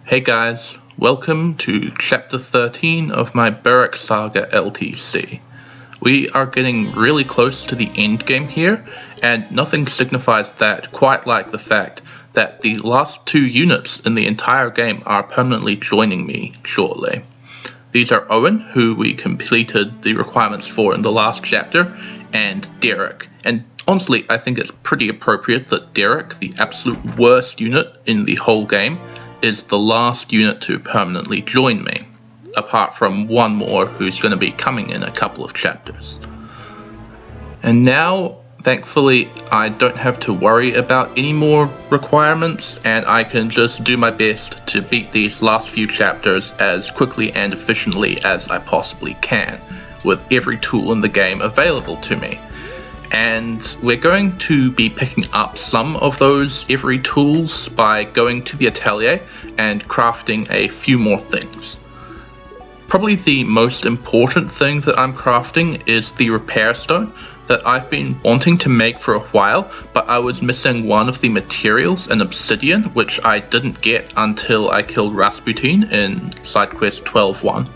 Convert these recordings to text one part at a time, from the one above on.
Hey guys, welcome to Chapter 13 of my Barrack Saga LTC. We are getting really close to the end game here, and nothing signifies that quite like the fact that the last two units in the entire game are permanently joining me shortly. These are Owen, who we completed the requirements for in the last chapter, and Derek. And honestly, I think it's pretty appropriate that Derek, the absolute worst unit in the whole game, is the last unit to permanently join me, apart from one more who's going to be coming in a couple of chapters. And now, thankfully, I don't have to worry about any more requirements, and I can just do my best to beat these last few chapters as quickly and efficiently as I possibly can, with every tool in the game available to me. And we're going to be picking up some of those every tools by going to the atelier and crafting a few more things. Probably the most important thing that I'm crafting is the repair stone that I've been wanting to make for a while, but I was missing one of the materials, an obsidian, which I didn't get until I killed Rasputin in side quest 12.1.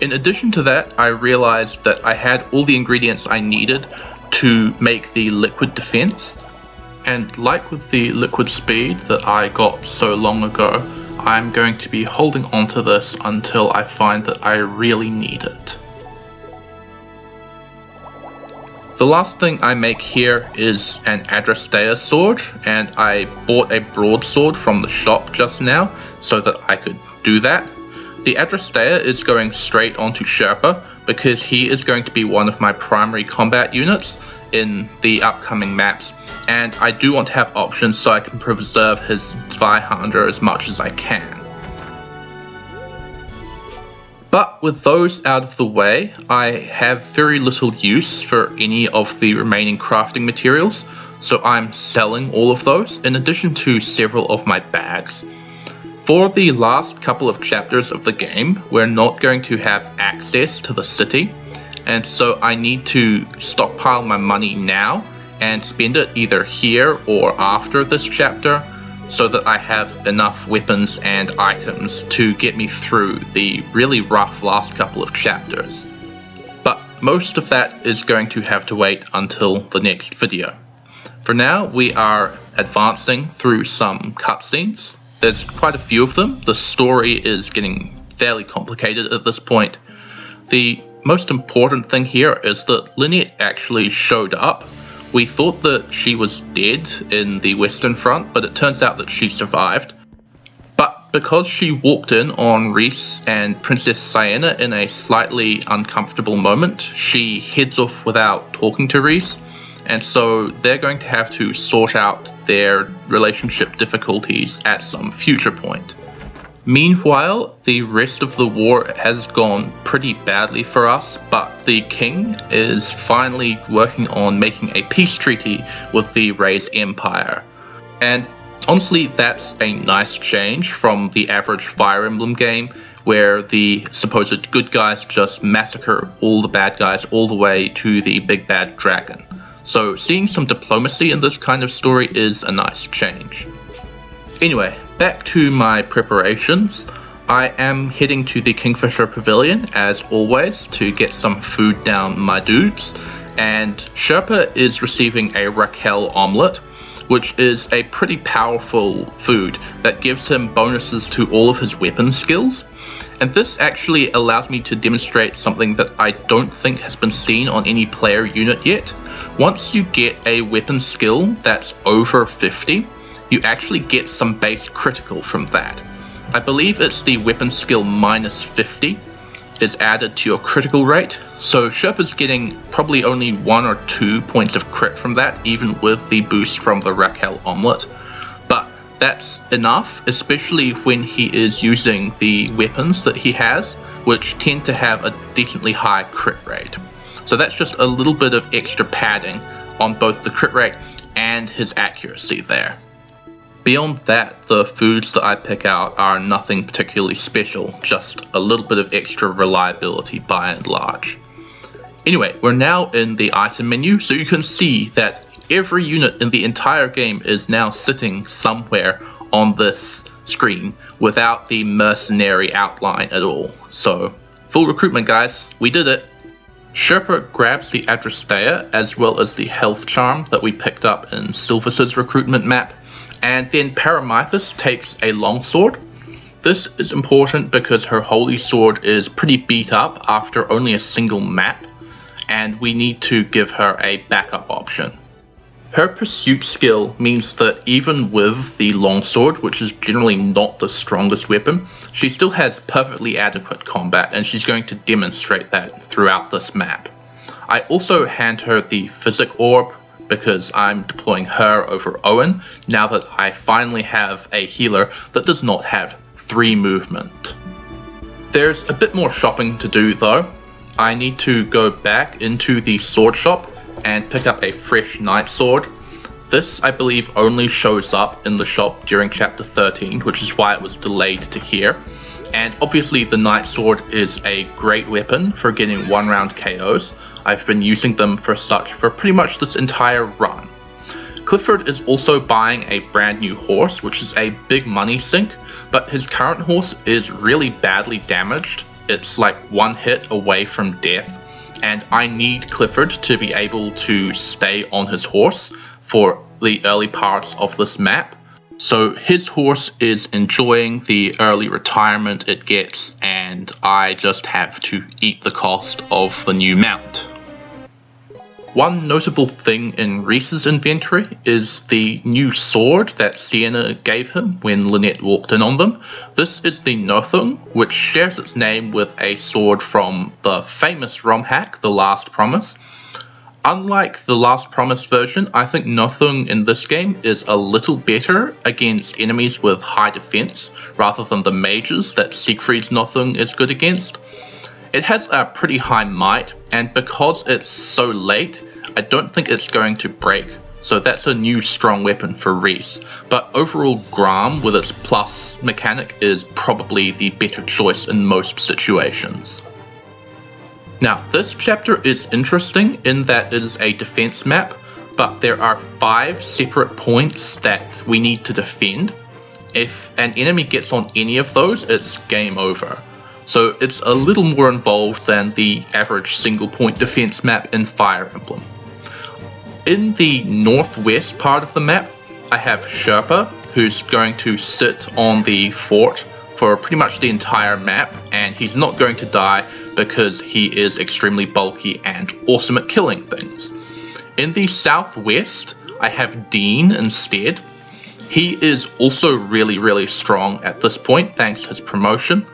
In addition to that, I realized that I had all the ingredients I needed to make the liquid defense, and like with the liquid speed that I got so long ago, I'm going to be holding on to this until I find that I really need it. The last thing I make here is an Adrastea sword, and I bought a broadsword from the shop just now so that I could do that. The Adrastea is going straight onto Sherpa because he is going to be one of my primary combat units in the upcoming maps, and I do want to have options so I can preserve his Zweihander as much as I can. But with those out of the way, I have very little use for any of the remaining crafting materials, so I'm selling all of those in addition to several of my bags. For the last couple of chapters of the game, we're not going to have access to the city, and so I need to stockpile my money now and spend it either here or after this chapter so that I have enough weapons and items to get me through the really rough last couple of chapters. But most of that is going to have to wait until the next video. For now, we are advancing through some cutscenes. There's quite a few of them. The story is getting fairly complicated at this point. The most important thing here is that Lynette actually showed up. We thought that she was dead in the Western Front, but it turns out that she survived. But because she walked in on Rhys and Princess Sienna in a slightly uncomfortable moment, she heads off without talking to Rhys, and so they're going to have to sort out their relationship difficulties at some future point. Meanwhile, the rest of the war has gone pretty badly for us, but the king is finally working on making a peace treaty with the Reyes Empire. And honestly, that's a nice change from the average Fire Emblem game, where the supposed good guys just massacre all the bad guys all the way to the big bad dragon. So seeing some diplomacy in this kind of story is a nice change. Anyway, back to my preparations. I am heading to the Kingfisher Pavilion, as always, to get some food down my dudes, and Sherpa is receiving a Raquel omelette, which is a pretty powerful food that gives him bonuses to all of his weapon skills. And this actually allows me to demonstrate something that I don't think has been seen on any player unit yet. Once you get a weapon skill that's over 50, you actually get some base critical from that. I believe it's the weapon skill minus 50 is added to your critical rate, so Sherpa's getting probably only 1 or 2 points of crit from that, even with the boost from the Raquel omelette. But that's enough, especially when he is using the weapons that he has, which tend to have a decently high crit rate. So that's just a little bit of extra padding on both the crit rate and his accuracy there. Beyond that, the foods that I pick out are nothing particularly special, just a little bit of extra reliability by and large. Anyway, we're now in the item menu, so you can see that every unit in the entire game is now sitting somewhere on this screen without the mercenary outline at all. So, full recruitment, guys, we did it. Sherpa grabs the Adrastea as well as the health charm that we picked up in Silvus's recruitment map, and then Paramythus takes a longsword. This is important because her holy sword is pretty beat up after only a single map, and we need to give her a backup option. Her pursuit skill means that even with the longsword, which is generally not the strongest weapon, she still has perfectly adequate combat, and she's going to demonstrate that throughout this map. I also hand her the Physic Orb because I'm deploying her over Owen now that I finally have a healer that does not have 3 movement. There's a bit more shopping to do though. I need to go back into the sword shop and pick up a fresh knight sword. This, I believe, only shows up in the shop during chapter 13, which is why it was delayed to here. And obviously the knight sword is a great weapon for getting 1 round KOs. I've been using them for such for pretty much this entire run. Clifford is also buying a brand new horse, which is a big money sink, but his current horse is really badly damaged. It's like 1 hit away from death, and I need Clifford to be able to stay on his horse for the early parts of this map. So his horse is enjoying the early retirement it gets, and I just have to eat the cost of the new mount. One notable thing in Reese's inventory is the new sword that Sienna gave him when Lynette walked in on them. This is the Nothung, which shares its name with a sword from the famous ROM hack, The Last Promise. Unlike the Last Promise version, I think Nothung in this game is a little better against enemies with high defense, rather than the mages that Siegfried's Nothung is good against. It has a pretty high might, and because it's so late, I don't think it's going to break, so that's a new strong weapon for Reese. But overall, Gram with its plus mechanic is probably the better choice in most situations. Now, this chapter is interesting in that it is a defense map, but there are 5 separate points that we need to defend. If an enemy gets on any of those, it's game over. So it's a little more involved than the average single point defense map in Fire Emblem. In the northwest part of the map, I have Sherpa, who's going to sit on the fort for pretty much the entire map, and he's not going to die because he is extremely bulky and awesome at killing things. In the southwest, I have Dean instead. He is also really strong at this point thanks to his promotion.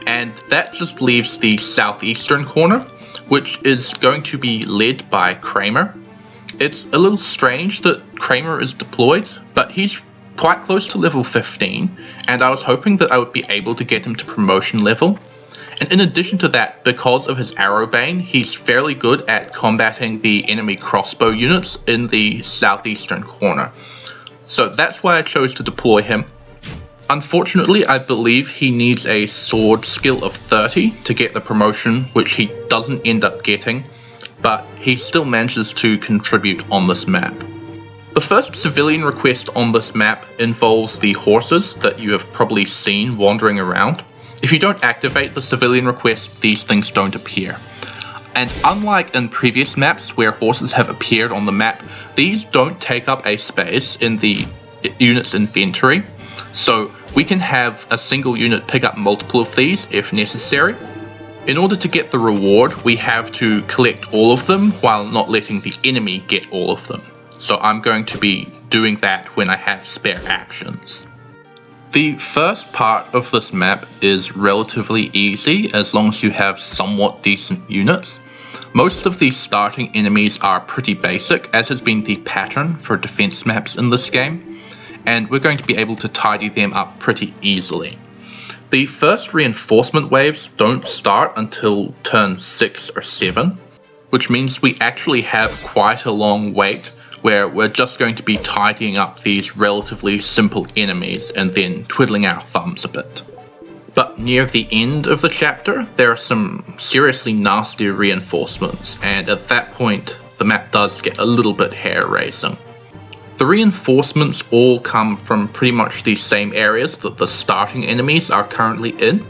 And that just leaves the southeastern corner, which is going to be led by Kramer. It's a little strange that Kramer is deployed, but he's quite close to level 15, and I was hoping that I would be able to get him to promotion level. And in addition to that, because of his Arrowbane, he's fairly good at combating the enemy crossbow units in the southeastern corner. So that's why I chose to deploy him. Unfortunately, I believe he needs a sword skill of 30 to get the promotion, which he doesn't end up getting, but he still manages to contribute on this map. The first civilian request on this map involves the horses that you have probably seen wandering around. If you don't activate the civilian request, these things don't appear. And unlike in previous maps where horses have appeared on the map, these don't take up a space in the unit's inventory, so we can have a single unit pick up multiple of these if necessary. In order to get the reward, we have to collect all of them while not letting the enemy get all of them. So I'm going to be doing that when I have spare actions. The first part of this map is relatively easy as long as you have somewhat decent units. Most of the starting enemies are pretty basic, as has been the pattern for defense maps in this game, and we're going to be able to tidy them up pretty easily. The first reinforcement waves don't start until turn 6 or 7, which means we actually have quite a long wait where we're just going to be tidying up these relatively simple enemies and then twiddling our thumbs a bit. But near the end of the chapter, there are some seriously nasty reinforcements, and at that point, the map does get a little bit hair-raising. The reinforcements all come from pretty much the same areas that the starting enemies are currently in.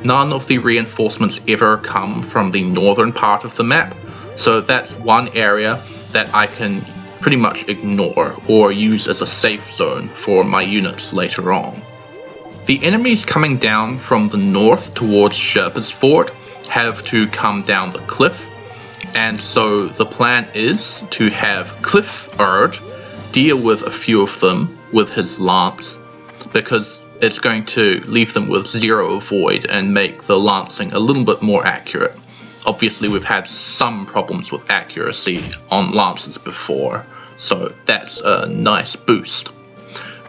None of the reinforcements ever come from the northern part of the map, so that's one area that I can pretty much ignore or use as a safe zone for my units later on. The enemies coming down from the north towards Sherpa's Fort have to come down the cliff, and so the plan is to have Clifford deal with a few of them with his lance, because it's going to leave them with 0 avoid and make the lancing a little bit more accurate. Obviously we've had some problems with accuracy on lances before, so that's a nice boost.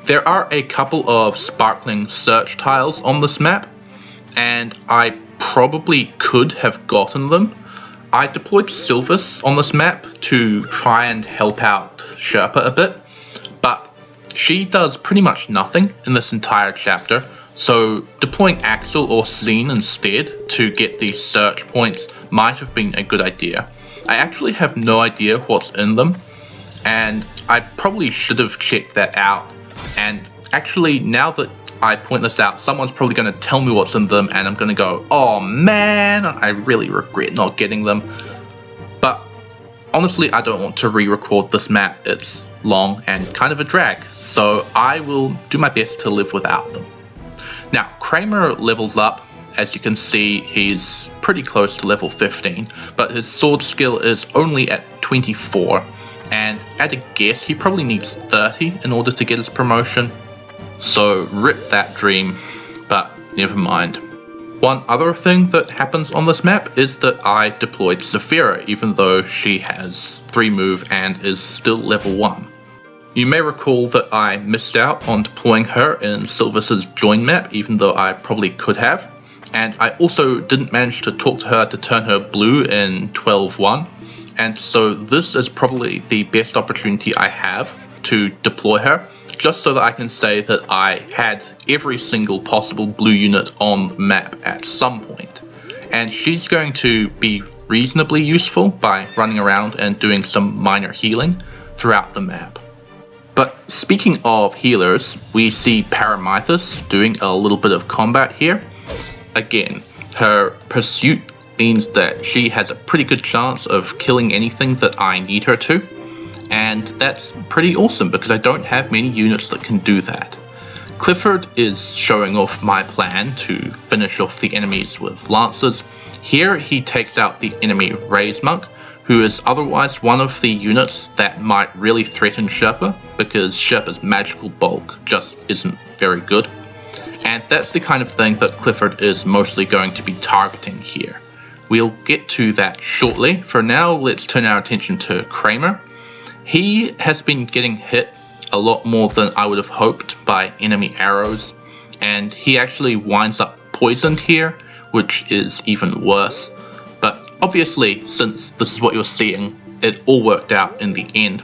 There are a couple of sparkling search tiles on this map, and I probably could have gotten them. I deployed Sylvis on this map to try and help out Sherpa a bit, but she does pretty much nothing in this entire chapter, so deploying Axel or Scene instead to get these search points might have been a good idea. I actually have no idea what's in them, and I probably should have checked that out. And actually, now that I point this out, someone's probably going to tell me what's in them, and I'm going to go, oh man, I really regret not getting them. But honestly, I don't want to re-record this map. It's long and kind of a drag, so I will do my best to live without them. Now, Kramer levels up. As you can see, he's pretty close to level 15, but his sword skill is only at 24. And at a guess, he probably needs 30 in order to get his promotion. So rip that dream, but never mind. One other thing that happens on this map is that I deployed Saphira, even though she has 3 move and is still level 1. You may recall that I missed out on deploying her in Sylvis's join map, even though I probably could have. And I also didn't manage to talk to her to turn her blue in 12-1. And so this is probably the best opportunity I have to deploy her, just so that I can say that I had every single possible blue unit on the map at some point. And she's going to be reasonably useful by running around and doing some minor healing throughout the map. But speaking of healers, we see Paramithus doing a little bit of combat here. Again, her pursuit means that she has a pretty good chance of killing anything that I need her to, and that's pretty awesome because I don't have many units that can do that. Clifford is showing off my plan to finish off the enemies with lancers. Here he takes out the enemy Raise Monk, who is otherwise one of the units that might really threaten Sherpa, because Sherpa's magical bulk just isn't very good. And that's the kind of thing that Clifford is mostly going to be targeting here. We'll get to that shortly. For now, let's turn our attention to Kramer. He has been getting hit a lot more than I would have hoped by enemy arrows, and he actually winds up poisoned here, which is even worse. But obviously, since this is what you're seeing, it all worked out in the end.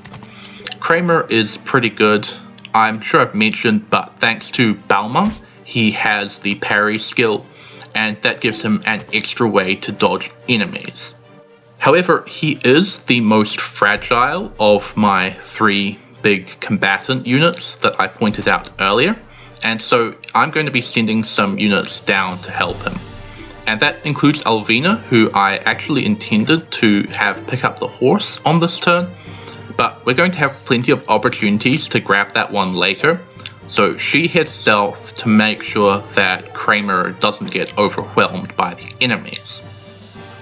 Kramer is pretty good. I'm sure I've mentioned, but thanks to Balmung, he has the parry skill, and that gives him an extra way to dodge enemies. However, he is the most fragile of my 3 big combatant units that I pointed out earlier, and so I'm going to be sending some units down to help him. And that includes Alvina, who I actually intended to have pick up the horse on this turn, but we're going to have plenty of opportunities to grab that one later. So she heads south to make sure that Kramer doesn't get overwhelmed by the enemies.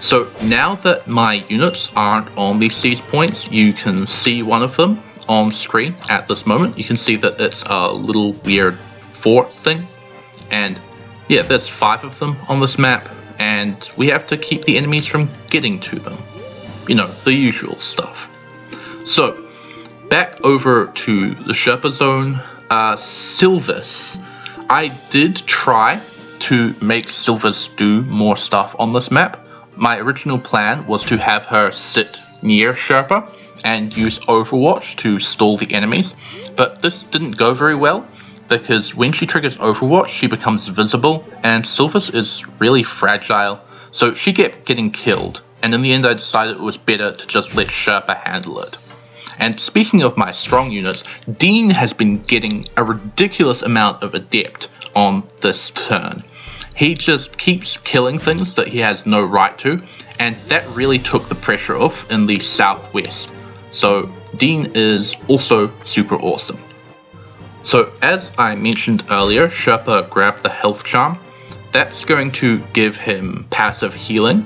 So now that my units aren't on these siege points, you can see one of them on screen at this moment. You can see that it's a little weird fort thing. And yeah, there's 5 of them on this map, and we have to keep the enemies from getting to them. You know, the usual stuff. So, back over to the Sherpa zone. Sylvis. I did try to make Sylvis do more stuff on this map. My original plan was to have her sit near Sherpa and use Overwatch to stall the enemies, but this didn't go very well because when she triggers Overwatch she becomes visible, and Sylvis is really fragile, so she kept getting killed, and in the end I decided it was better to just let Sherpa handle it. And speaking of my strong units, Dean has been getting a ridiculous amount of adept on this turn. He just keeps killing things that he has no right to, and that really took the pressure off in the southwest. So Dean is also super awesome. So as I mentioned earlier, Sherpa grabbed the health charm. That's going to give him passive healing,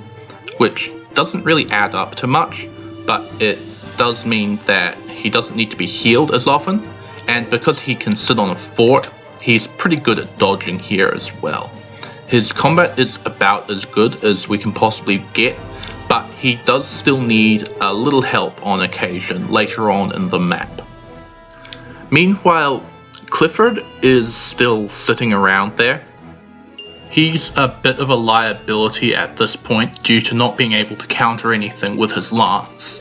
which doesn't really add up to much, but it does mean that he doesn't need to be healed as often, and because he can sit on a fort, he's pretty good at dodging here as well. His combat is about as good as we can possibly get, but he does still need a little help on occasion later on in the map. Meanwhile, Clifford is still sitting around there. He's a bit of a liability at this point due to not being able to counter anything with his lance.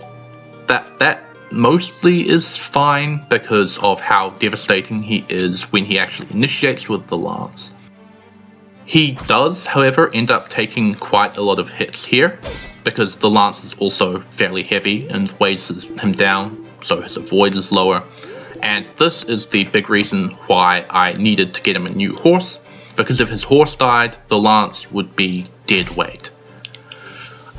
That mostly is fine because of how devastating he is when he actually initiates with the lance. He does, however, end up taking quite a lot of hits here because the lance is also fairly heavy and weighs him down, so his avoid is lower. And this is the big reason why I needed to get him a new horse, because if his horse died, the lance would be dead weight.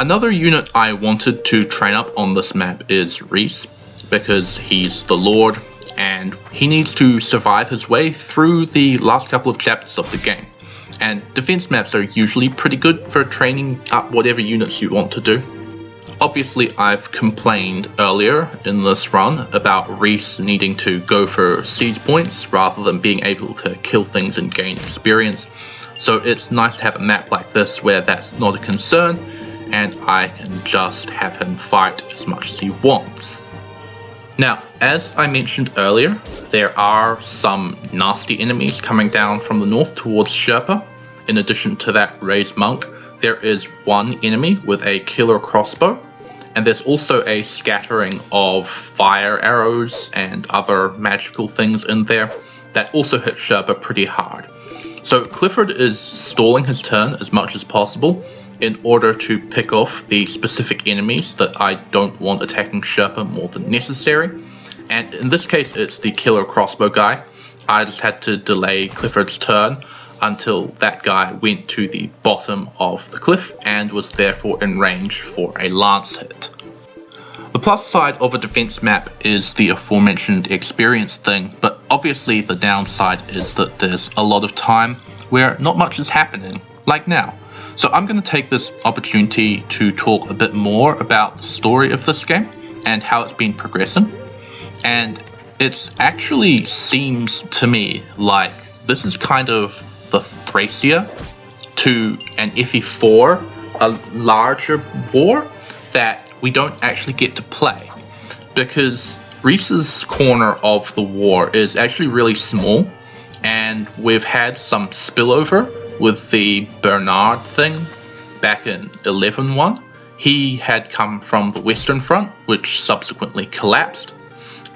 Another unit I wanted to train up on this map is Reese, because he's the Lord and he needs to survive his way through the last couple of chapters of the game. And defense maps are usually pretty good for training up whatever units you want to do. Obviously, I've complained earlier in this run about Reese needing to go for siege points rather than being able to kill things and gain experience. So it's nice to have a map like this where that's not a concern and I can just have him fight as much as he wants. Now, as I mentioned earlier, there are some nasty enemies coming down from the north towards Sherpa. In addition to that raised monk, there is one enemy with a killer crossbow, and there's also a scattering of fire arrows and other magical things in there that also hit Sherpa pretty hard. So Clifford is stalling his turn as much as possible in order to pick off the specific enemies that I don't want attacking Sherpa more than necessary. And in this case, it's the killer crossbow guy. I just had to delay Clifford's turn until that guy went to the bottom of the cliff and was therefore in range for a lance hit. The plus side of a defense map is the aforementioned experience thing, but obviously the downside is that there's a lot of time where not much is happening, like now. So I'm going to take this opportunity to talk a bit more about the story of this game and how it's been progressing. And it actually seems to me like this is kind of the Thracia to an FE4, a larger war that we don't actually get to play, because Reese's corner of the war is actually really small, and we've had some spillover with the Bernard thing back in 11.1. He had come from the Western Front, which subsequently collapsed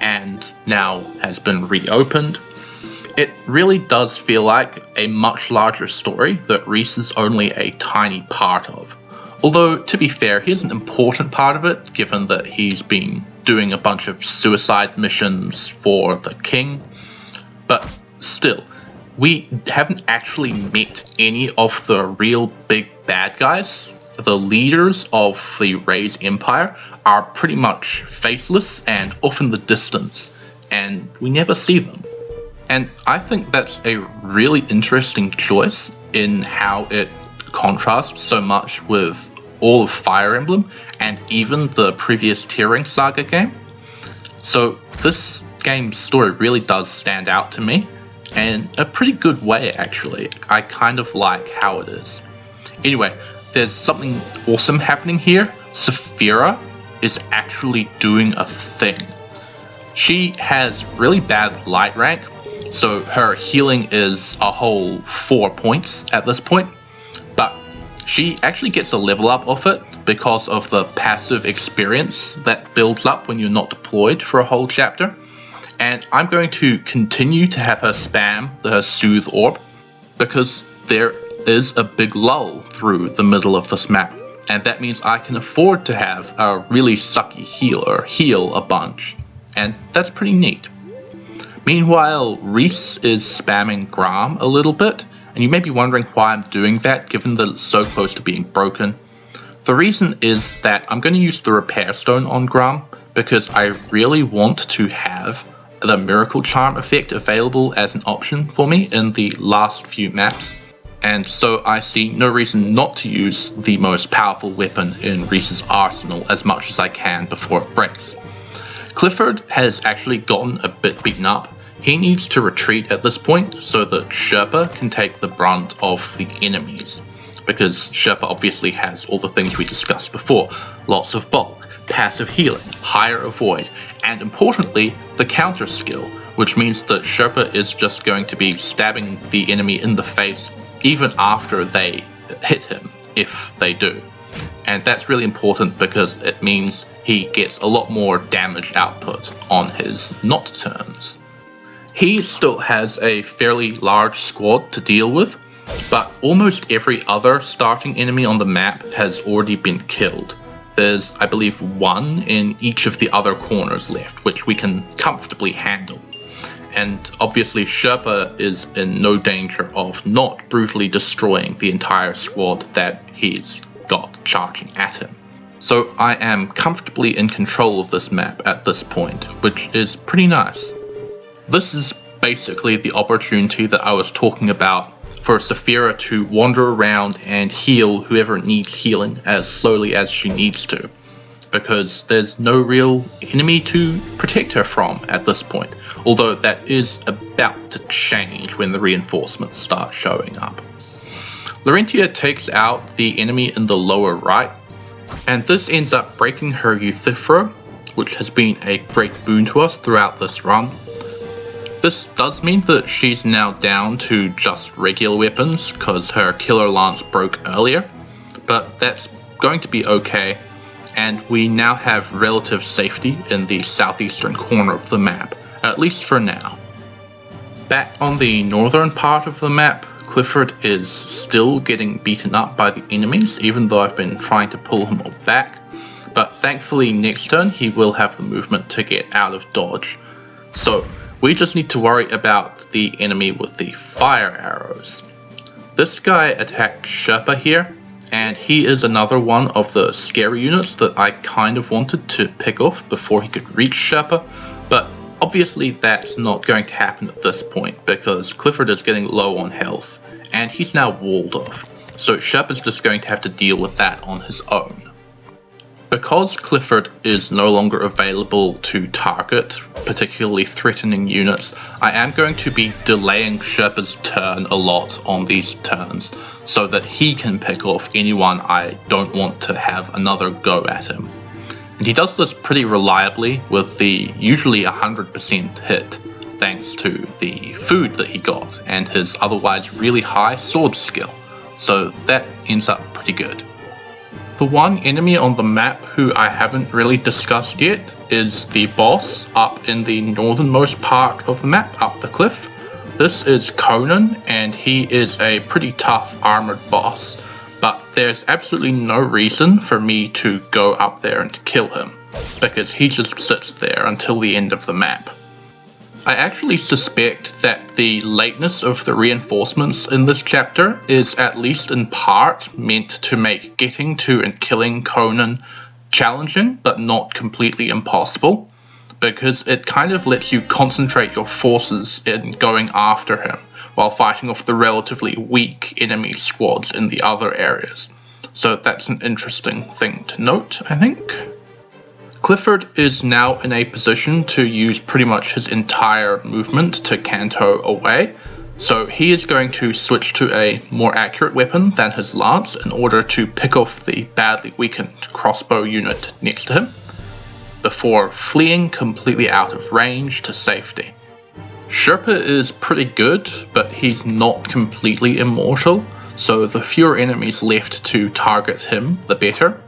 and now has been reopened. It really does feel like a much larger story that Reese is only a tiny part of. Although, to be fair, he's an important part of it, given that he's been doing a bunch of suicide missions for the king. But still, we haven't actually met any of the real big bad guys. The leaders of the Ray's Empire are pretty much faceless and off in the distance, and we never see them. And I think that's a really interesting choice in how it contrasts so much with all of Fire Emblem and even the previous Tearing Saga game. So this game's story really does stand out to me in a pretty good way, actually. I kind of like how it is. Anyway, there's something awesome happening here. Saphira is actually doing a thing. She has really bad light rank, so her healing is a whole 4 points at this point, but she actually gets a level up off it because of the passive experience that builds up when you're not deployed for a whole chapter. And I'm going to continue to have her spam the Soothe Orb because there is a big lull through the middle of this map, and that means I can afford to have a really sucky healer heal a bunch. and that's pretty neat. Meanwhile, Reese is spamming Gram a little bit, and you may be wondering why I'm doing that given that it's so close to being broken. The reason is that I'm going to use the Repair Stone on Gram because I really want to have the Miracle Charm effect available as an option for me in the last few maps, and so I see no reason not to use the most powerful weapon in Reese's arsenal as much as I can before it breaks. Clifford has actually gotten a bit beaten up. He needs to retreat at this point so that Sherpa can take the brunt of the enemies, because Sherpa obviously has all the things we discussed before: lots of bulk, passive healing, higher avoid, and importantly, the counter skill, which means that Sherpa is just going to be stabbing the enemy in the face even after they hit him, if they do. And that's really important because it means he gets a lot more damage output on his not turns. He still has a fairly large squad to deal with, but almost every other starting enemy on the map has already been killed. There's, I believe, one in each of the other corners left, which we can comfortably handle. And obviously Sherpa is in no danger of not brutally destroying the entire squad that he's got charging at him. So I am comfortably in control of this map at this point, which is pretty nice. This is basically the opportunity that I was talking about for Saphira to wander around and heal whoever needs healing as slowly as she needs to, because there's no real enemy to protect her from at this point, although that is about to change when the reinforcements start showing up. Laurentia takes out the enemy in the lower right, and this ends up breaking her Euthyphro, which has been a great boon to us throughout this run. This does mean that she's now down to just regular weapons because her Killer Lance broke earlier, but that's going to be okay, and we now have relative safety in the southeastern corner of the map, at least for now. Back on the northern part of the map, Clifford is still getting beaten up by the enemies, even though I've been trying to pull him back, but thankfully next turn he will have the movement to get out of dodge. So we just need to worry about the enemy with the fire arrows. This guy attacked Sherpa here, and he is another one of the scary units that I kind of wanted to pick off before he could reach Sherpa, but obviously that's not going to happen at this point because Clifford is getting low on health, and he's now walled off, so Sherpa's just going to have to deal with that on his own. Because Clifford is no longer available to target particularly threatening units, I am going to be delaying Sherpa's turn a lot on these turns so that he can pick off anyone I don't want to have another go at him. And he does this pretty reliably with the usually 100% hit thanks to the food that he got and his otherwise really high sword skill, so that ends up pretty good. The one enemy on the map who I haven't really discussed yet is the boss up in the northernmost part of the map, up the cliff. This is Conan, and he is a pretty tough armored boss, but there's absolutely no reason for me to go up there and kill him, because he just sits there until the end of the map. I actually suspect that the lateness of the reinforcements in this chapter is at least in part meant to make getting to and killing Conan challenging, but not completely impossible, because it kind of lets you concentrate your forces in going after him while fighting off the relatively weak enemy squads in the other areas. So that's an interesting thing to note, I think. Clifford is now in a position to use pretty much his entire movement to canto away, so he is going to switch to a more accurate weapon than his lance in order to pick off the badly weakened crossbow unit next to him, before fleeing completely out of range to safety. Sherpa is pretty good, but he's not completely immortal, so the fewer enemies left to target him, the better.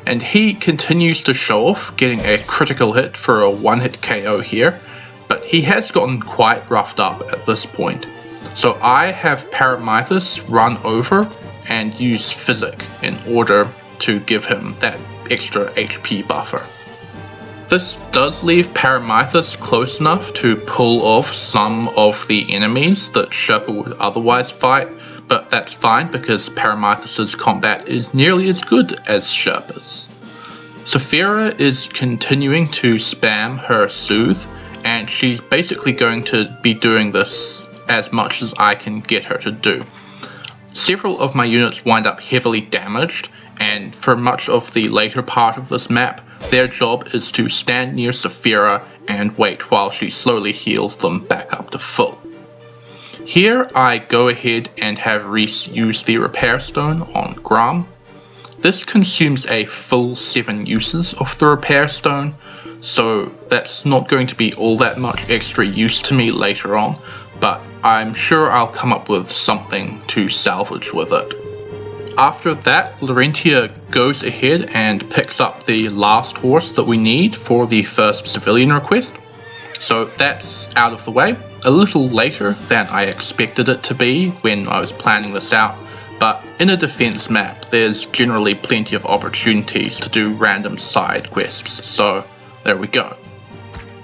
And he continues to show off, getting a critical hit for a one-hit KO here, but he has gotten quite roughed up at this point. So I have Paramythus run over and use Physic in order to give him that extra HP buffer. This does leave Paramythus close enough to pull off some of the enemies that Sherpa would otherwise fight, but that's fine because Paramythus' combat is nearly as good as Sherpa's. Saphira is continuing to spam her Soothe, and she's basically going to be doing this as much as I can get her to do. Several of my units wind up heavily damaged, and for much of the later part of this map, their job is to stand near Saphira and wait while she slowly heals them back up to full. Here I go ahead and have Reese use the Repair Stone on Grom. This consumes a full 7 uses of the Repair Stone, so that's not going to be all that much extra use to me later on, but I'm sure I'll come up with something to salvage with it. After that, Laurentia goes ahead and picks up the last horse that we need for the first civilian request. So that's out of the way, a little later than I expected it to be when I was planning this out, but in a defense map there's generally plenty of opportunities to do random side quests, so there we go.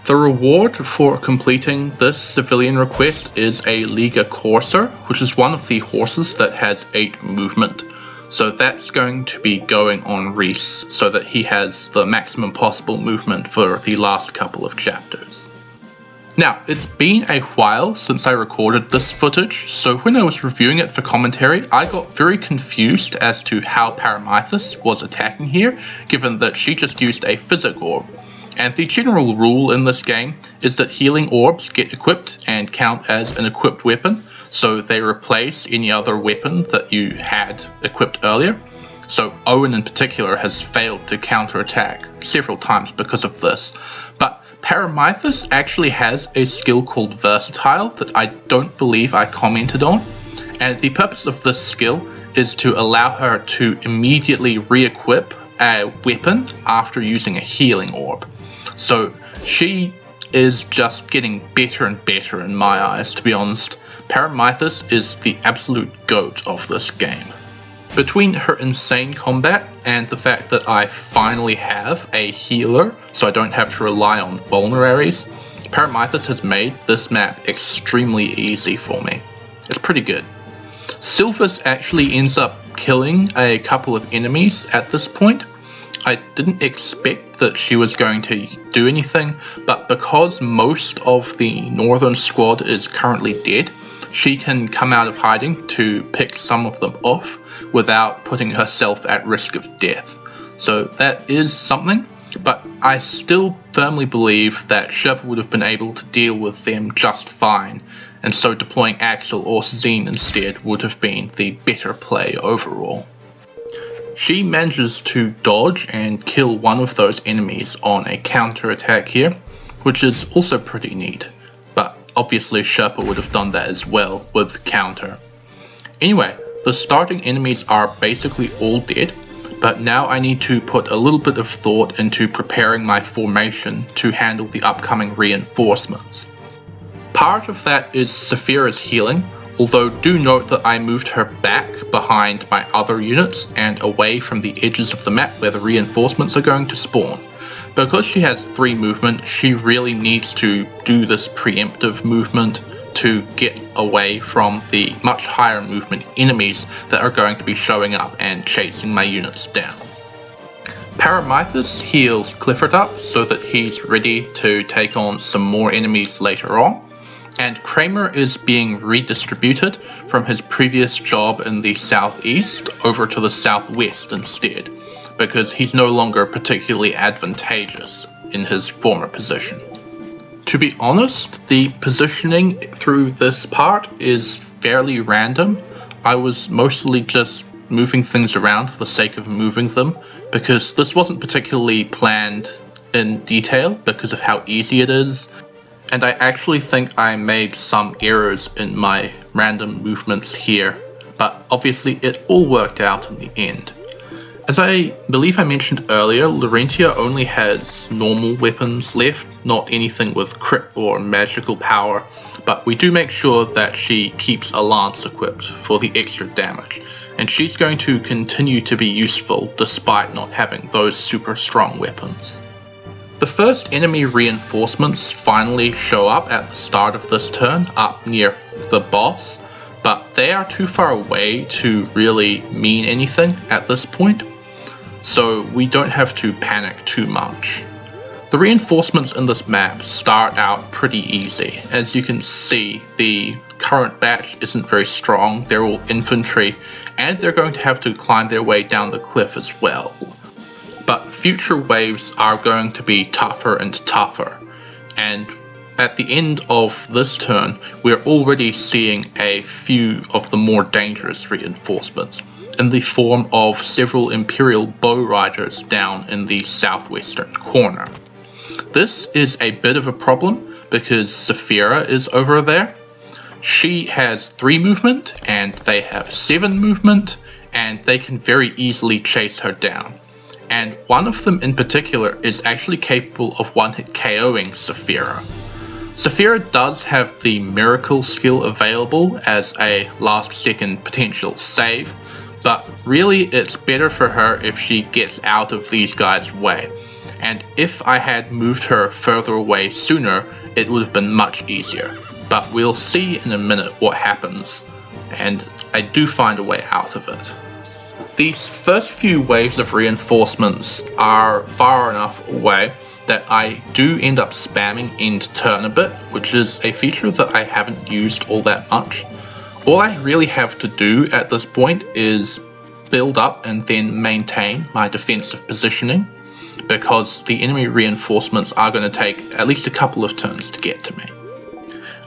The reward for completing this civilian request is a Liga Courser, which is one of the horses that has 8 movement. So that's going to be going on Reese so that he has the maximum possible movement for the last couple of chapters. Now, it's been a while since I recorded this footage, so when I was reviewing it for commentary, I got very confused as to how Paramythus was attacking here, given that she just used a Physic Orb. And the general rule in this game is that healing orbs get equipped and count as an equipped weapon, so they replace any other weapon that you had equipped earlier. So Owen in particular has failed to counterattack several times because of this. But Paramythus actually has a skill called Versatile that I don't believe I commented on, and the purpose of this skill is to allow her to immediately re-equip a weapon after using a healing orb. So she is just getting better and better in my eyes, to be honest. Paramythus is the absolute GOAT of this game. Between her insane combat and the fact that I finally have a healer, so I don't have to rely on vulneraries, Paramythus has made this map extremely easy for me. It's pretty good. Sylphus actually ends up killing a couple of enemies at this point. I didn't expect that she was going to do anything, but because most of the northern squad is currently dead, she can come out of hiding to pick some of them off without putting herself at risk of death. So that is something, but I still firmly believe that Sherpa would have been able to deal with them just fine, and so deploying Axel or Zine instead would have been the better play overall. She manages to dodge and kill one of those enemies on a counter-attack here, which is also pretty neat, but obviously Sherpa would have done that as well with counter. Anyway, the starting enemies are basically all dead, but now I need to put a little bit of thought into preparing my formation to handle the upcoming reinforcements. Part of that is Saphira's healing, although do note that I moved her back behind my other units and away from the edges of the map where the reinforcements are going to spawn. Because she has 3 movement, she really needs to do this preemptive movement to get away from the much higher movement enemies that are going to be showing up and chasing my units down. Paramythus heals Clifford up so that he's ready to take on some more enemies later on, and Kramer is being redistributed from his previous job in the southeast over to the southwest instead, because he's no longer particularly advantageous in his former position. To be honest, the positioning through this part is fairly random. I was mostly just moving things around for the sake of moving them, because this wasn't particularly planned in detail because of how easy it is, and I actually think I made some errors in my random movements here, but obviously it all worked out in the end. As I believe I mentioned earlier, Laurentia only has normal weapons left, not anything with crit or magical power, but we do make sure that she keeps a lance equipped for the extra damage, and she's going to continue to be useful despite not having those super strong weapons. The first enemy reinforcements finally show up at the start of this turn, up near the boss, but they are too far away to really mean anything at this point, so we don't have to panic too much. The reinforcements in this map start out pretty easy. As you can see, the current batch isn't very strong, they're all infantry, and they're going to have to climb their way down the cliff as well. But future waves are going to be tougher and tougher, and at the end of this turn, we're already seeing a few of the more dangerous reinforcements, in the form of several Imperial bow riders down in the southwestern corner. This is a bit of a problem because Saphira is over there. She has 3 movement and they have 7 movement, and they can very easily chase her down. And one of them in particular is actually capable of one-hit KOing Saphira. Saphira does have the miracle skill available as a last second potential save, but really it's better for her if she gets out of these guys' way. And if I had moved her further away sooner, it would have been much easier. But we'll see in a minute what happens, and I do find a way out of it. These first few waves of reinforcements are far enough away that I do end up spamming end turn a bit, which is a feature that I haven't used all that much. All I really have to do at this point is build up and then maintain my defensive positioning, because the enemy reinforcements are going to take at least a couple of turns to get to me.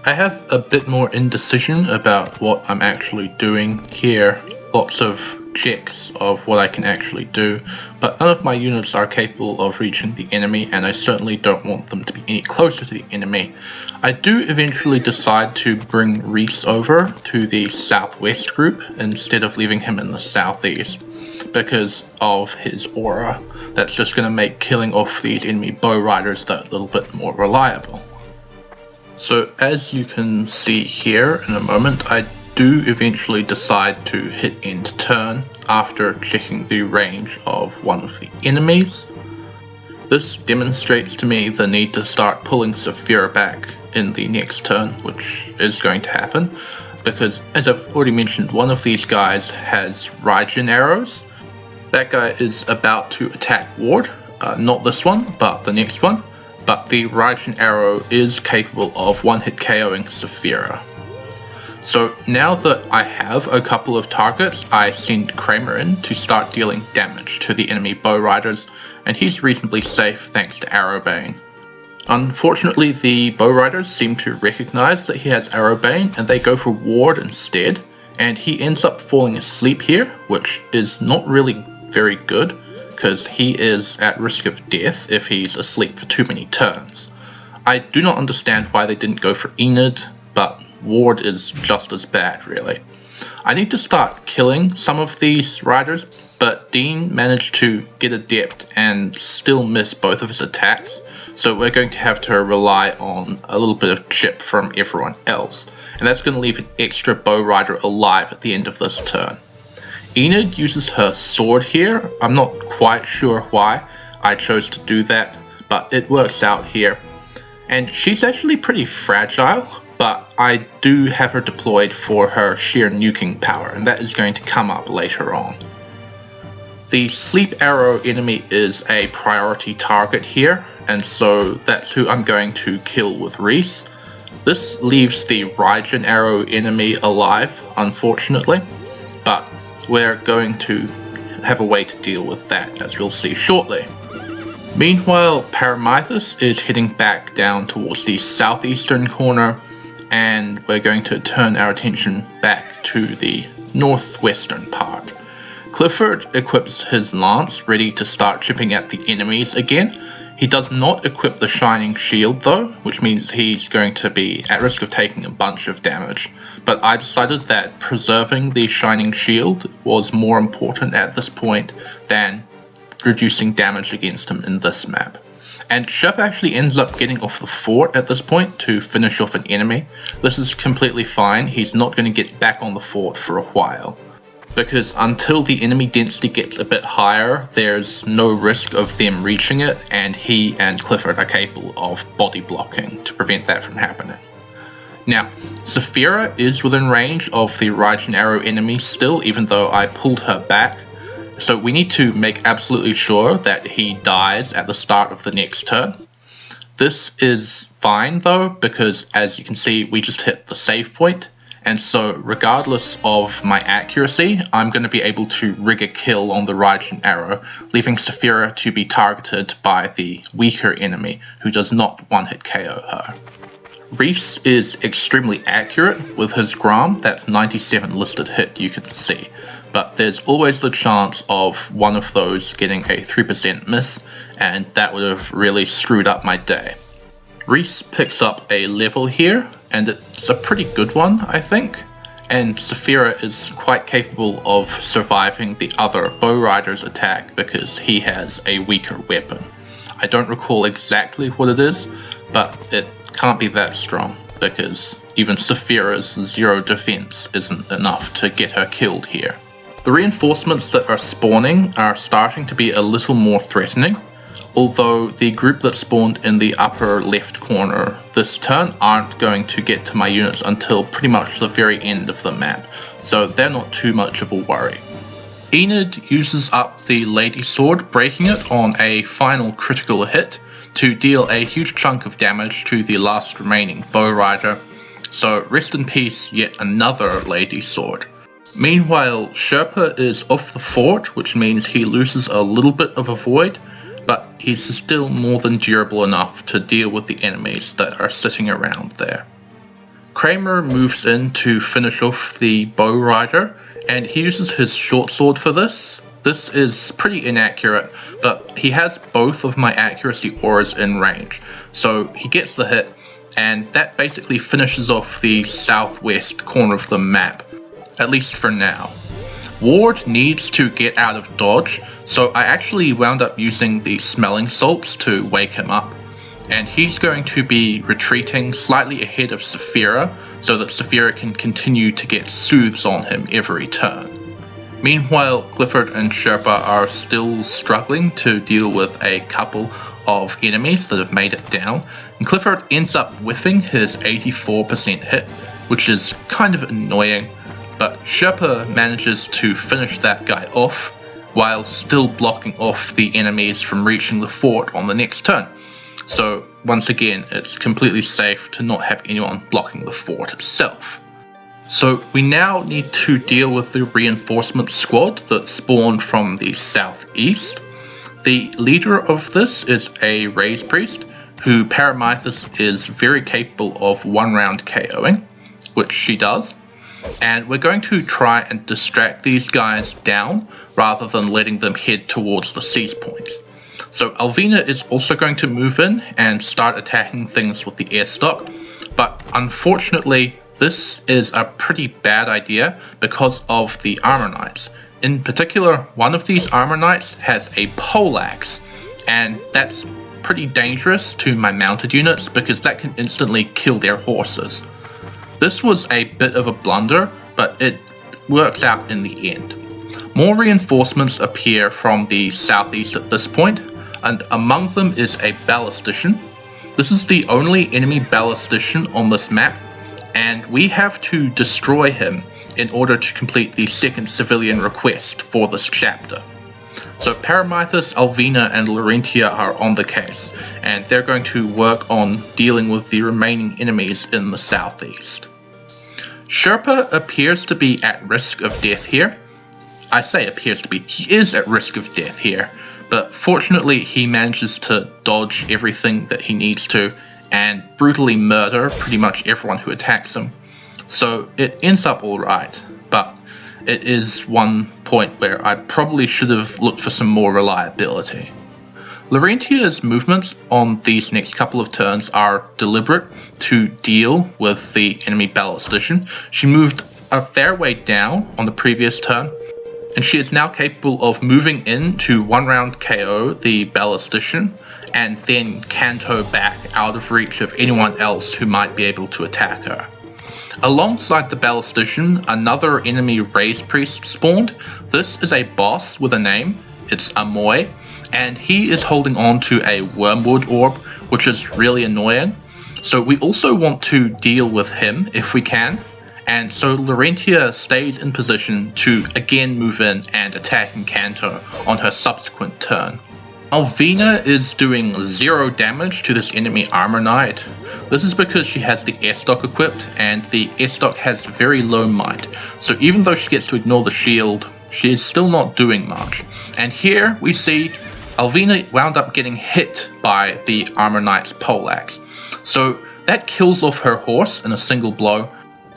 I have a bit more indecision about what I'm actually doing here. Lots of checks of what I can actually do, but none of my units are capable of reaching the enemy, and I certainly don't want them to be any closer to the enemy. I do eventually decide to bring Reese over to the southwest group instead of leaving him in the southeast, because of his aura. That's just going to make killing off these enemy bow riders that little bit more reliable. So as you can see here in a moment, I do eventually decide to hit end turn after checking the range of one of the enemies. This demonstrates to me the need to start pulling Saphira back in the next turn, which is going to happen, because as I've already mentioned, one of these guys has Raijin arrows. That guy is about to attack Ward, not this one, but the next one, but the Raijin arrow is capable of one-hit KOing Saphira. So now that I have a couple of targets, I send Kramer in to start dealing damage to the enemy bow riders, and he's reasonably safe thanks to Arrowbane. Unfortunately, the bow riders seem to recognize that he has Arrowbane, and they go for Ward instead, and he ends up falling asleep here, which is not really very good, because he is at risk of death if he's asleep for too many turns. I do not understand why they didn't go for Enid, but Ward is just as bad, really. I need to start killing some of these riders, but Dean managed to get adept and still miss both of his attacks, so we're going to have to rely on a little bit of chip from everyone else, and that's going to leave an extra bow rider alive at the end of this turn. Enid uses her sword here. I'm not quite sure why I chose to do that, but it works out here. And she's actually pretty fragile, but I do have her deployed for her sheer nuking power, and that is going to come up later on. The sleep arrow enemy is a priority target here, and so that's who I'm going to kill with Reese. This leaves the Raijin arrow enemy alive, unfortunately, but we're going to have a way to deal with that, as we'll see shortly. Meanwhile, Paramithus is heading back down towards the southeastern corner, and we're going to turn our attention back to the northwestern part. Clifford equips his lance, ready to start chipping at the enemies again. He does not equip the Shining Shield though, which means he's going to be at risk of taking a bunch of damage. But I decided that preserving the Shining Shield was more important at this point than reducing damage against him in this map. And Shep actually ends up getting off the fort at this point to finish off an enemy. This is completely fine, he's not going to get back on the fort for a while. because until the enemy density gets a bit higher, there's no risk of them reaching it, and he and Clifford are capable of body blocking to prevent that from happening. Now, Saphira is within range of the Raijin Arrow enemy still, even though I pulled her back, so we need to make absolutely sure that he dies at the start of the next turn. This is fine though, because as you can see, we just hit the save point. And so regardless of my accuracy, I'm going to be able to rig a kill on the Raijin Arrow, leaving Saphira to be targeted by the weaker enemy, who does not one-hit KO her. Reese is extremely accurate with his Gram, that 97 listed hit you can see, but there's always the chance of one of those getting a 3% miss, and that would have really screwed up my day. Reese picks up a level here, and it's a pretty good one, I think, and Saphira is quite capable of surviving the other Bow Rider's attack because he has a weaker weapon. I don't recall exactly what it is, but it can't be that strong because even Saphira's 0 defense isn't enough to get her killed here. The reinforcements that are spawning are starting to be a little more threatening, although the group that spawned in the upper left corner this turn aren't going to get to my units until pretty much the very end of the map, so they're not too much of a worry. Enid uses up the Lady Sword, breaking it on a final critical hit to deal a huge chunk of damage to the last remaining Bow Rider, so rest in peace yet another Lady Sword. Meanwhile, Sherpa is off the fort, which means he loses a little bit of a void, but he's still more than durable enough to deal with the enemies that are sitting around there. Kramer moves in to finish off the Bow Rider, and he uses his short sword for this. This is pretty inaccurate, but he has both of my accuracy auras in range, so he gets the hit, and that basically finishes off the southwest corner of the map, at least for now. Ward needs to get out of dodge, so I actually wound up using the smelling salts to wake him up, and he's going to be retreating slightly ahead of Saphira so that Saphira can continue to get soothes on him every turn. Meanwhile, Clifford and Sherpa are still struggling to deal with a couple of enemies that have made it down, and Clifford ends up whiffing his 84% hit, which is kind of annoying, but Sherpa manages to finish that guy off while still blocking off the enemies from reaching the fort on the next turn. So once again, it's completely safe to not have anyone blocking the fort itself. So we now need to deal with the reinforcement squad that spawned from the southeast. The leader of this is a Raise Priest, who Paramythus is very capable of one round KOing, which she does. And we're going to try and distract these guys down rather than letting them head towards the seize points. So Alvina is also going to move in and start attacking things with the air stock, but unfortunately this is a pretty bad idea because of the armor knights. In particular, one of these armor knights has a poleaxe, and that's pretty dangerous to my mounted units because that can instantly kill their horses. This was a bit of a blunder, but it works out in the end. More reinforcements appear from the southeast at this point, and among them is a ballistician. This is the only enemy ballistician on this map, and we have to destroy him in order to complete the second civilian request for this chapter. So Paramythus, Alvina, and Laurentia are on the case, and they're going to work on dealing with the remaining enemies in the southeast. Sherpa appears to be at risk of death here. I say appears to be, he is at risk of death here, but fortunately he manages to dodge everything that he needs to and brutally murder pretty much everyone who attacks him. So it ends up alright, but it is one point where I probably should have looked for some more reliability. Laurentia's movements on these next couple of turns are deliberate to deal with the enemy ballistician. She moved a fair way down on the previous turn, and she is now capable of moving in to one round KO the ballistician and then canto back out of reach of anyone else who might be able to attack her. Alongside the ballistician, another enemy raised priest spawned. This is a boss with a name, it's Amoy, and he is holding on to a wormwood orb, which is really annoying. So we also want to deal with him if we can, and so Laurentia stays in position to again move in and attack Encanto on her subsequent turn. Alvina is doing 0 damage to this enemy armor knight. This is because she has the S-Stock equipped, and the S-Stock has very low might, so even though she gets to ignore the shield, she is still not doing much. And here we see Alvina wound up getting hit by the armor knight's poleaxe, so that kills off her horse in a single blow,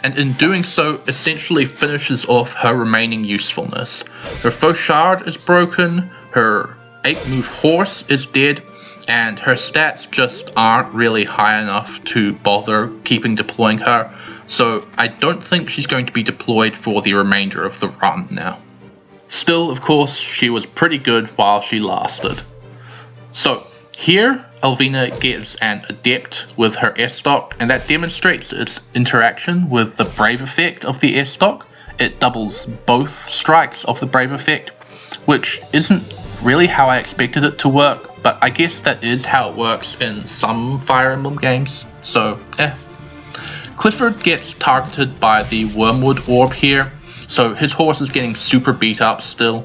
and in doing so essentially finishes off her remaining usefulness. Her fauchard is broken, her 8-move horse is dead, and her stats just aren't really high enough to bother keeping deploying her, so I don't think she's going to be deployed for the remainder of the run now. Still, of course, she was pretty good while she lasted. So, here Alvina gets an adept with her S-Stock, and that demonstrates its interaction with the Brave effect of the S-Stock. It doubles both strikes of the Brave effect, which isn't really how I expected it to work, but I guess that is how it works in some Fire Emblem games, so Clifford gets targeted by the Wormwood Orb here, so his horse is getting super beat up still.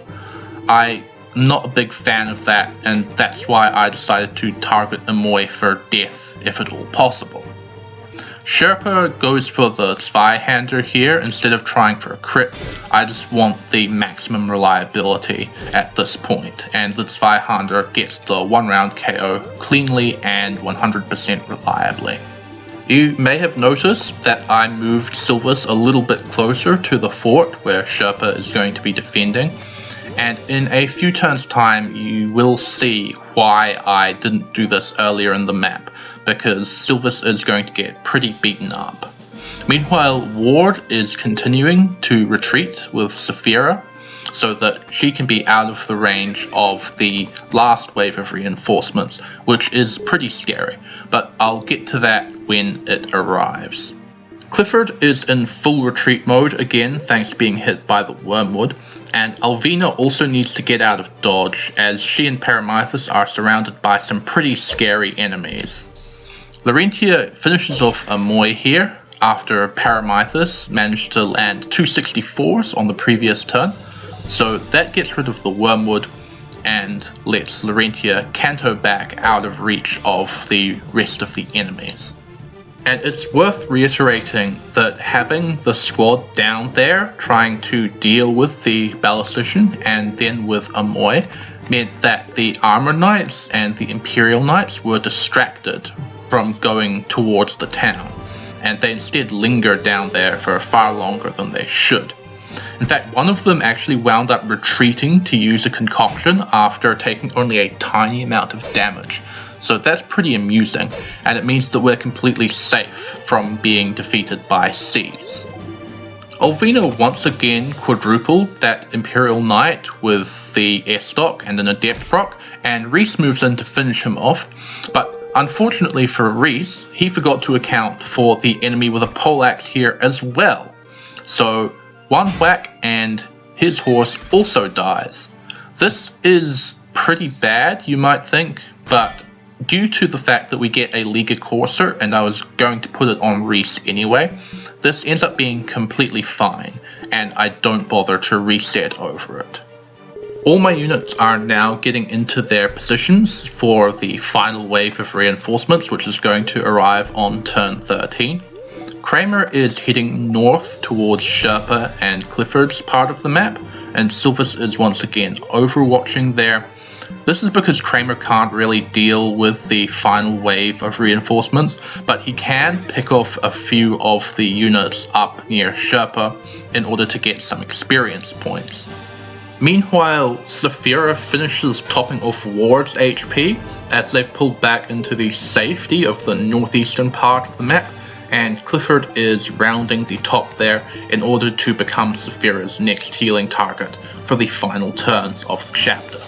I'm not a big fan of that, and that's why I decided to target Amoy for death if at all possible. Sherpa goes for the Zweihander here instead of trying for a crit. I just want the maximum reliability at this point, and the Zweihander gets the 1-round KO cleanly and 100% reliably. You may have noticed that I moved Silvus a little bit closer to the fort where Sherpa is going to be defending, and in a few turns time you will see why I didn't do this earlier in the map, because Silvus is going to get pretty beaten up. Meanwhile, Ward is continuing to retreat with Saphira, so that she can be out of the range of the last wave of reinforcements, which is pretty scary, but I'll get to that when it arrives. Clifford is in full retreat mode again thanks to being hit by the Wormwood, and Alvina also needs to get out of dodge as she and Paramythus are surrounded by some pretty scary enemies. Laurentia finishes off Amoy here after Paramythus managed to land 264s on the previous turn, so that gets rid of the Wormwood and lets Laurentia canto back out of reach of the rest of the enemies. And it's worth reiterating that having the squad down there trying to deal with the ballistician and then with Amoy meant that the armor knights and the imperial knights were distracted from going towards the town, and they instead lingered down there for far longer than they should. In fact, one of them actually wound up retreating to use a concoction after taking only a tiny amount of damage. So that's pretty amusing, and it means that we're completely safe from being defeated by Seas. Alvina once again quadrupled that Imperial Knight with the S-Stock and an Adept proc, and Reese moves in to finish him off, but unfortunately for Reese, he forgot to account for the enemy with a poleaxe here as well. So one whack and his horse also dies. This is pretty bad, you might think, but due to the fact that we get a Liga Courser, and I was going to put it on Reese anyway, this ends up being completely fine, and I don't bother to reset over it. All my units are now getting into their positions for the final wave of reinforcements, which is going to arrive on turn 13. Kramer is heading north towards Sherpa and Clifford's part of the map, and Silvus is once again overwatching there. This is because Kramer can't really deal with the final wave of reinforcements, but he can pick off a few of the units up near Sherpa in order to get some experience points. Meanwhile, Saphira finishes topping off Ward's HP as they've pulled back into the safety of the northeastern part of the map, and Clifford is rounding the top there in order to become Saphira's next healing target for the final turns of the chapter.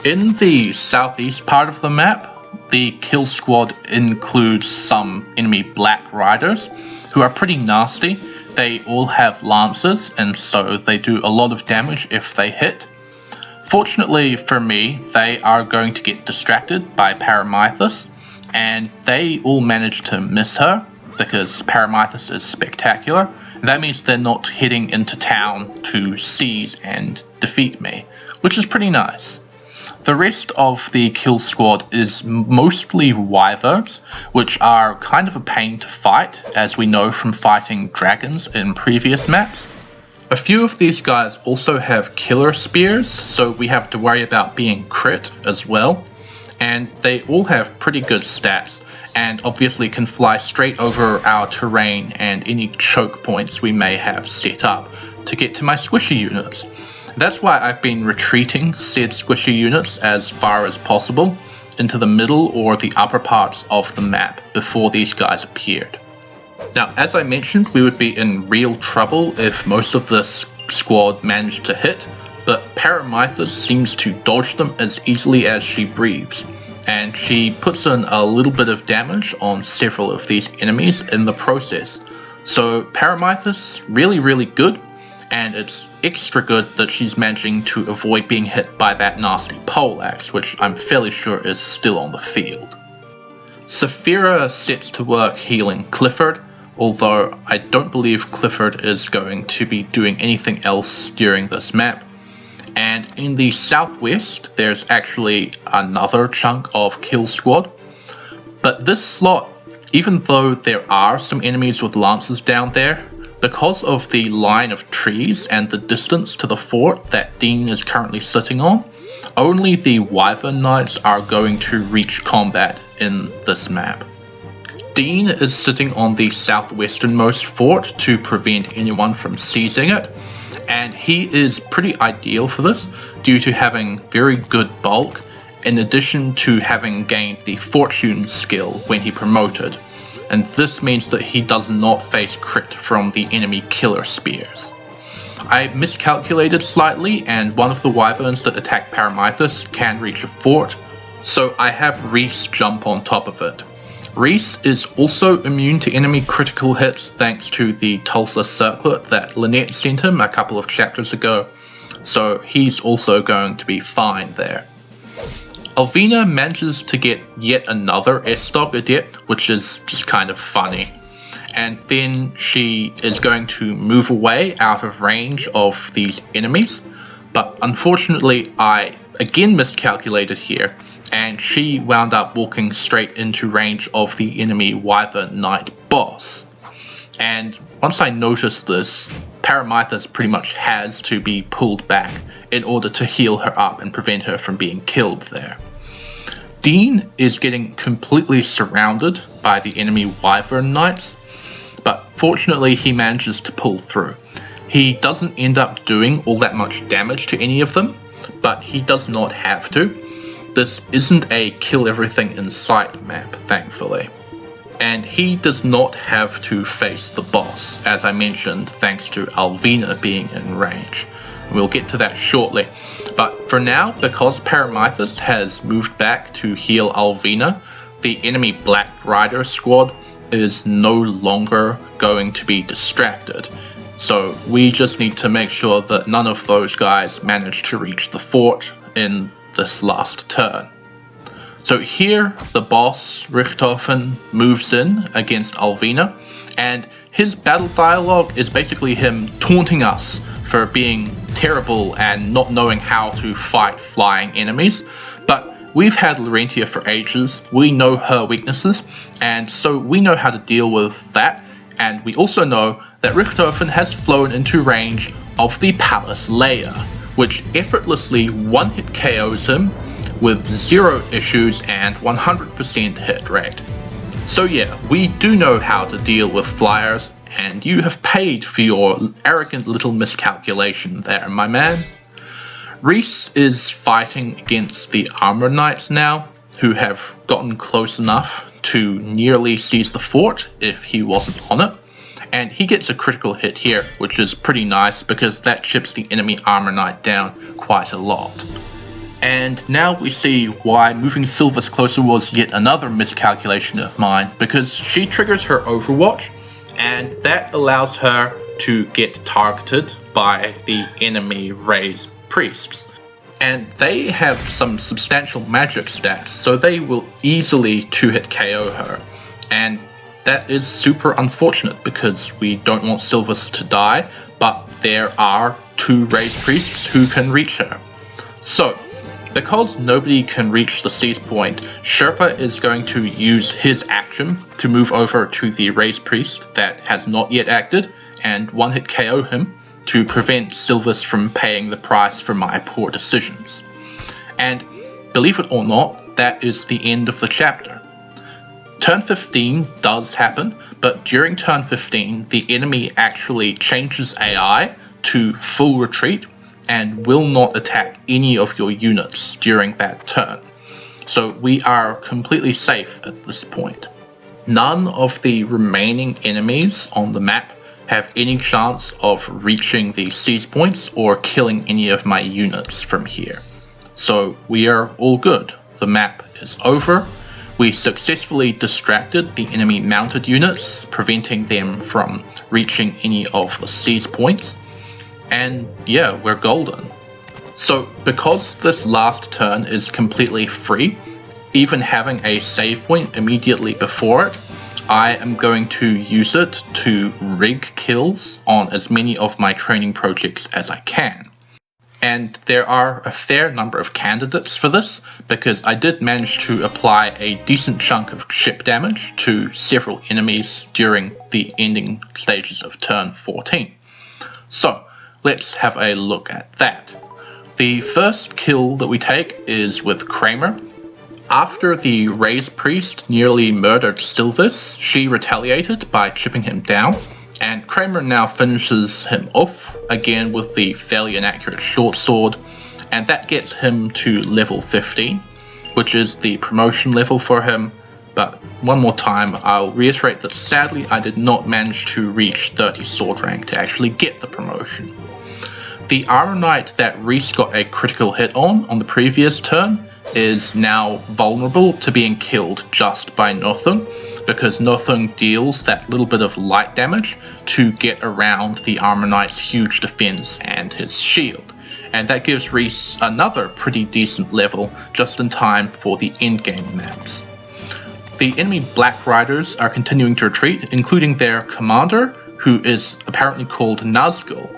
In the southeast part of the map, the kill squad includes some enemy Black Riders who are pretty nasty. They all have lances, and so they do a lot of damage if they hit. Fortunately for me, they are going to get distracted by Paramythus, and they all manage to miss her because Paramythus is spectacular. That means they're not heading into town to seize and defeat me, which is pretty nice. The rest of the kill squad is mostly wyverns, which are kind of a pain to fight, as we know from fighting dragons in previous maps. A few of these guys also have killer spears, so we have to worry about being crit as well. And they all have pretty good stats, and obviously can fly straight over our terrain and any choke points we may have set up to get to my squishy units. That's why I've been retreating said squishy units as far as possible into the middle or the upper parts of the map before these guys appeared. Now, as I mentioned, we would be in real trouble if most of this squad managed to hit, but Paramythus seems to dodge them as easily as she breathes, and she puts in a little bit of damage on several of these enemies in the process. So Paramythus, really good, and it's extra good that she's managing to avoid being hit by that nasty poleaxe, which I'm fairly sure is still on the field. Saphira sets to work healing Clifford, although I don't believe Clifford is going to be doing anything else during this map. And in the southwest, there's actually another chunk of kill squad. But this slot, even though there are some enemies with lances down there, because of the line of trees and the distance to the fort that Dean is currently sitting on, only the Wyvern Knights are going to reach combat in this map. Dean is sitting on the southwesternmost fort to prevent anyone from seizing it, and he is pretty ideal for this due to having very good bulk, in addition to having gained the fortune skill when he promoted, and this means that he does not face crit from the enemy killer spears. I miscalculated slightly, and one of the wyverns that attack Paramythus can reach a fort, so I have Reese jump on top of it. Reese is also immune to enemy critical hits thanks to the Tulsa circlet that Lynette sent him a couple of chapters ago, so he's also going to be fine there. Alvina manages to get yet another S-Stock Adept, which is just kind of funny. And then she is going to move away out of range of these enemies, but unfortunately I again miscalculated here, and she wound up walking straight into range of the enemy Wyvern Knight boss. And once I noticed this, Paramythus pretty much has to be pulled back in order to heal her up and prevent her from being killed there. Dean is getting completely surrounded by the enemy Wyvern Knights, but fortunately he manages to pull through. He doesn't end up doing all that much damage to any of them, but he does not have to. This isn't a kill everything in sight map, thankfully. And he does not have to face the boss, as I mentioned, thanks to Alvina being in range. We'll get to that shortly. But for now, because Paramythus has moved back to heal Alvina, the enemy Black Rider squad is no longer going to be distracted. So we just need to make sure that none of those guys manage to reach the fort in this last turn. So here, the boss, Richthofen, moves in against Alvina, and his battle dialogue is basically him taunting us for being terrible and not knowing how to fight flying enemies. But we've had Laurentia for ages, we know her weaknesses, and so we know how to deal with that, and we also know that Richthofen has flown into range of the Palace Lair, which effortlessly one-hit KOs him with 0 issues and 100% hit rate. So yeah, we do know how to deal with flyers, and you have paid for your arrogant little miscalculation there, my man. Reese is fighting against the Armor Knights now, who have gotten close enough to nearly seize the fort if he wasn't on it, and he gets a critical hit here, which is pretty nice because that chips the enemy Armor Knight down quite a lot. And now we see why moving Sylvis closer was yet another miscalculation of mine, because she triggers her Overwatch, and that allows her to get targeted by the enemy Ray's priests. And they have some substantial magic stats, so they will easily 2-hit KO her. And that is super unfortunate because we don't want Sylvis to die, but there are 2 Ray's priests who can reach her. So, because nobody can reach the seize point, Sherpa is going to use his action to move over to the Ray's priest that has not yet acted and 1-hit KO him to prevent Sylvis from paying the price for my poor decisions. And believe it or not, that is the end of the chapter. Turn 15 does happen, but during turn 15, the enemy actually changes AI to full retreat and will not attack any of your units during that turn. So we are completely safe at this point. None of the remaining enemies on the map have any chance of reaching the seize points or killing any of my units from here. So we are all good. The map is over. We successfully distracted the enemy mounted units, preventing them from reaching any of the seize points. And yeah, we're golden. So because this last turn is completely free, even having a save point immediately before it, I am going to use it to rig kills on as many of my training projects as I can. And there are a fair number of candidates for this, because I did manage to apply a decent chunk of ship damage to several enemies during the ending stages of turn 14. So, let's have a look at that. The first kill that we take is with Kramer. After the Ray's priest nearly murdered Sylvis, she retaliated by chipping him down, and Kramer now finishes him off, again with the fairly inaccurate short sword, and that gets him to level 15, which is the promotion level for him. But one more time, I'll reiterate that sadly I did not manage to reach 30 sword rank to actually get the promotion. The Armor Knight that Reese got a critical hit on the previous turn is now vulnerable to being killed just by Nothung, because Nothung deals that little bit of light damage to get around the Armor Knight's huge defense and his shield. And that gives Reese another pretty decent level just in time for the endgame maps. The enemy Black Riders are continuing to retreat, including their commander, who is apparently called Nazgul.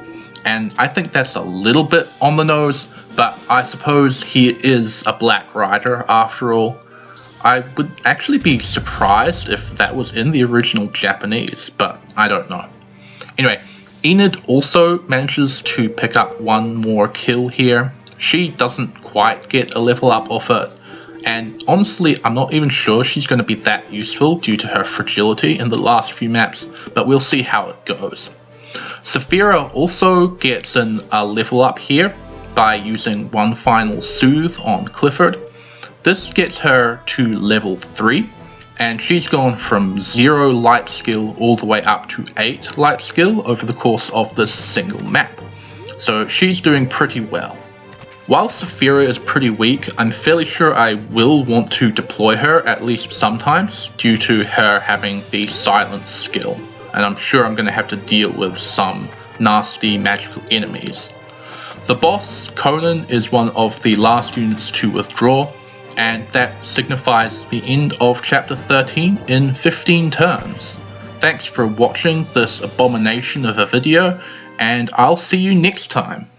And I think that's a little bit on the nose, but I suppose he is a Black Rider after all. I would actually be surprised if that was in the original Japanese, but I don't know. Anyway, Enid also manages to pick up one more kill here. She doesn't quite get a level up off it, and honestly I'm not even sure she's going to be that useful due to her fragility in the last few maps, but we'll see how it goes. Saphira also gets a level up here by using one final soothe on Clifford. This gets her to level 3, and she's gone from 0 light skill all the way up to 8 light skill over the course of this single map. So she's doing pretty well. While Saphira is pretty weak, I'm fairly sure I will want to deploy her at least sometimes due to her having the silence skill, and I'm sure I'm going to have to deal with some nasty magical enemies. The boss, Conan, is one of the last units to withdraw, and that signifies the end of chapter 13 in 15 turns. Thanks for watching this abomination of a video, and I'll see you next time.